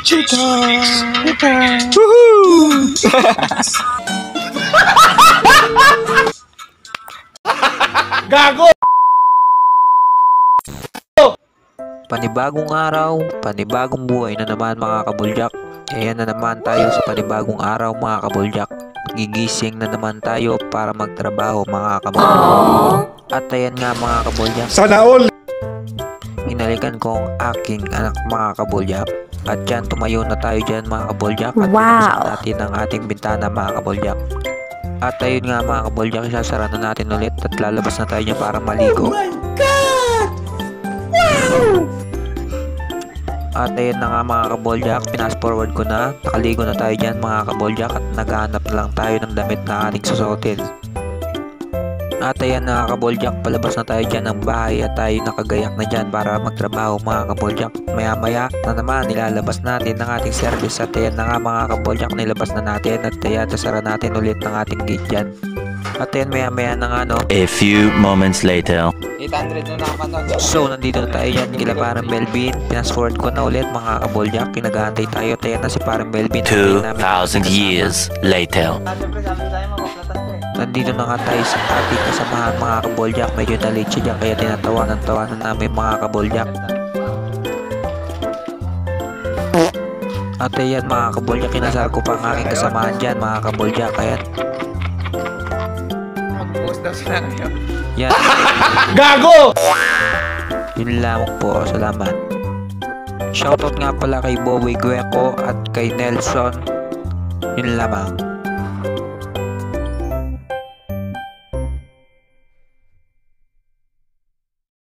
Chika! Chika! Woohoo! Gago! Panibagong araw, panibagong buhay na naman mga kabuljak. Ayan na naman tayo sa panibagong araw mga kabuljak. Gigising na naman tayo para magtrabaho mga kabuljak. At ayan nga mga kabuljak, Sana all! hinalikan ko ang aking anak mga kabuljak. At dyan, tumayo na tayo dyan mga kabuljak. At Wow! pinasok natin ang ating bintana mga kabuljak. At ayun nga mga kabuljak, isasara na natin ulit at lalabas na tayo dyan para maligo. At ayun na nga mga kabuljak, pinas forward ko na. Nakaligo na tayo dyan mga kabuljak at naghahanap na lang tayo ng damit na ating susuotin. At ayan na kabuljak, palabas na tayo dyan ng bahay at tayo nakagayak na dyan para magtrabaho mga kabuljak. Maya maya na naman nilalabas natin ng ating service at ayan na nga mga kabuljak, nilabas na natin at ayan nasara natin ulit ng ating gate dyan. At ayan maya maya na nga no. A few moments later. 800 na naman no. So nandito na tayo dyan kila parang Melvin. Pinas forward ko na ulit mga kabuljak, kinagantay tayo at ayan na si parang Melvin. 2,000 years later. Siyempre sabi tayo mapaplatan ko eh. Nandito na nga tayo sa ating kasamahan mga kabuljak. Medyo na-late siya dyan kaya tinatawanan namin mga kabuljak. At ayan mga kabuljak, kinasar ko pa ang aking kasamahan dyan mga kabuljak. Ayan, Mag-post daw sila ngayon. yan, Gago! yun lamang po, salamat. Shoutout nga pala kay Bowie Gueco at kay Nelson. Yun lamang.